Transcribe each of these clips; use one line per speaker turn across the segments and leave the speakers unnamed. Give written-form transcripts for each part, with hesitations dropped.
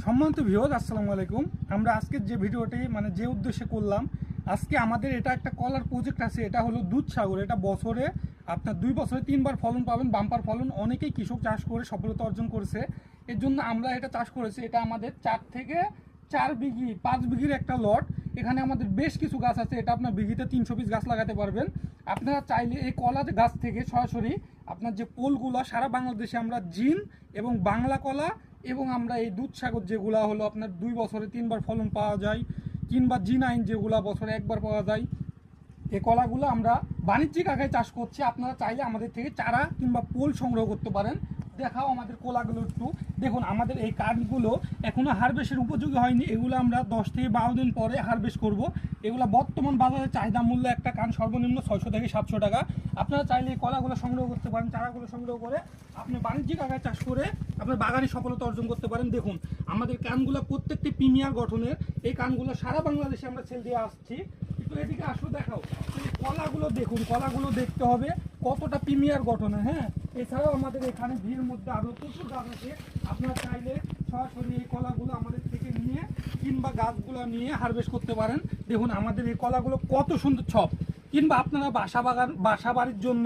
সম্মানিত ভিউয়ার্স, আসসালামু আলাইকুম। আমরা আজকের যে ভিডিওটি যে উদ্দেশ্যে করলাম, আজকে আমাদের এটা একটা কলার প্রজেক্ট আছে। এটা হলো দুধসাগর। এটা বছরে আপনার 2 বছরে 3 বার ফলন পাবেন, বাম্পার ফলন। অনেকেই কৃষক চাষ করে সফলতা অর্জন করেছে। এর জন্য আমরা এটা চাষ করেছি। এটা আমাদের 4 থেকে 4 বিঘি 5 বিঘির একটা লট। এখানে আমাদের বেশ কিছু গাছ আছে। এটা আপনার বিঘিতে 300 পিস গাছ লাগাতে পারবেন। আপনারা চাইলে এই কলা গাছ থেকে সরাসরি আপনার যে পোলগুলো সারা বাংলাদেশে আমরা জিন এবং বাংলা কলা এবং আমরা এই দুধসাগর যেগুলা হলো আপনার 2 বছরে 3 বার ফলন পাওয়া যায়, কিংবা জি9 যেগুলা বছরে 1 বার পাওয়া যায়, এই কলাগুলো আমরা বাণিজ্যিক আকারে চাষ করছি। আপনারা চাইলে আমাদের থেকে চারা কিংবা পোল সংগ্রহ করতে পারেন। দেখাও আমাদের কলাগুলো একটু দেখুন। আমাদের এই কাঠগুলো এখনো হারভেস্টের উপযোগী হয়নি। এগুলো আমরা 10 থেকে 12 দিন পরে হারভেস্ট করব। এগুলো বর্তমান বাজারে চাহিদা মূল্য একটা কান সর্বনিম্ন 600 থেকে 700 টাকা। আপনারা চাইলে এই কলাগুলো সংগ্রহ করতে পারেন। চারাগুলো সংগ্রহ করে আপনি বাণিজ্যিক আকারে চাষ করে আপনার বাগানে সফলতা অর্জন করতে পারেন। দেখুন আমাদের কানগুলো প্রত্যেকটি প্রিমিয়ার গঠনের। এই কানগুলো সারা বাংলাদেশে আমরা সেল দিয়ে আসছি। একটু এদিকে আসো, দেখাও কলাগুলো। দেখুন কলাগুলো দেখতে হবে কতটা প্রিমিয়ার গঠনের। হ্যাঁ, এছাড়াও আমাদের এখানে ভিড়ের মধ্যে আরও প্রচুর গাছ আছে। আপনারা চাইলে সরাসরি এই কলাগুলো আমাদের থেকে নিয়ে কিংবা গাছগুলো নিয়ে হারভেস্ট করতে পারেন। দেখুন আমাদের এই কলাগুলো কত সুন্দর ছপ। কিংবা আপনারা বাসা বাড়ির জন্য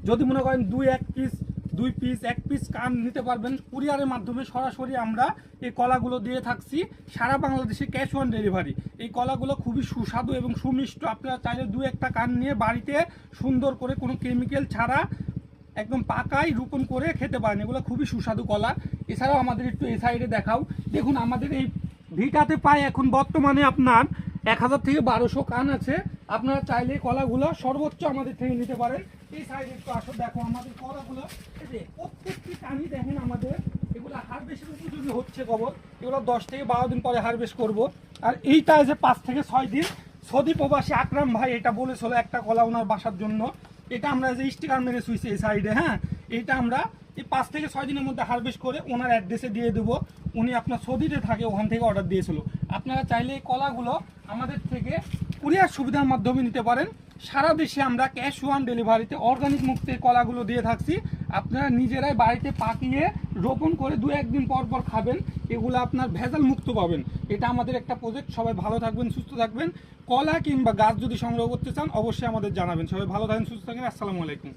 যদি মনে করেন 2 পিস 1 পিস কান নিতে পারবেন। কুরিয়ারের মাধ্যমে সরাসরি আমরা এই কলাগুলো দিয়ে থাকছি সারা বাংলাদেশে, ক্যাশ অন ডেলিভারি। এই কলাগুলো খুবই সুস্বাদু এবং সুমিষ্ট। আপনারা চাইলে 2-1টা কান নিয়ে বাড়িতে সুন্দর করে কোনো কেমিক্যাল ছাড়া একদম পাকাই রোপণ করে খেতে পারেন। এগুলো খুবই সুস্বাদু কলা। এছাড়াও আমাদের একটু এই সাইডে দেখাও। দেখুন আমাদের এই ভিটাতে পায় এখন বর্তমানে আপনার 1000 থেকে 1200 কান আছে। আপনারা চাইলে কলাগুলো সর্বোচ্চ আমাদের থেকে নিতে পারেন। এই সাইডে একটু আসো, দেখো আমাদের কলাগুলো প্রত্যেকটি কানই দেখেন আমাদের এগুলো হারভেস্টের উপযোগী হচ্ছে কবর। এগুলো 10 থেকে 12 দিন পরে হারভেস্ট করব। আর এইটা যে 5 থেকে 6 দিন সৌদি প্রবাসী আকরাম ভাই এটা বলেছিল একটা কলা ওনার বাসার জন্য। এটা আমরা যে স্টিকার মেরে শুয়েছি এই সাইডে। হ্যাঁ, এটা আমরা এই 5 থেকে 6 দিনের মধ্যে হারভেস্ট করে ওনার অ্যাড্রেসে দিয়ে দেবো। উনি আপনার সৌদিতে থাকে, ওখান থেকে অর্ডার দিয়েছিল। আপনারা চাইলে এই কলাগুলো আমাদের থেকে কুরিয়ার সুবিধার মাধ্যমে নিতে পারেন। সারা দেশে আমরা ক্যাশ অন ডেলিভারিতে অর্গানিক মুক্তের কলাগুলো দিয়ে থাকছি। আপনারা নিজেরাই বাড়িতে পাকিয়ে রোপণ করে 2-1 দিন পর পর খাবেন। এগুলো আপনার ভেজাল মুক্ত পাবেন। এটা আমাদের একটা প্রজেক্ট। সবাই ভালো থাকবেন, সুস্থ থাকবেন। কলা কিংবা গাছ যদি সংগ্রহ করতে চান অবশ্যই আমাদের জানাবেন। সবাই ভালো থাকেন, সুস্থ থাকেন। আসসালামু আলাইকুম।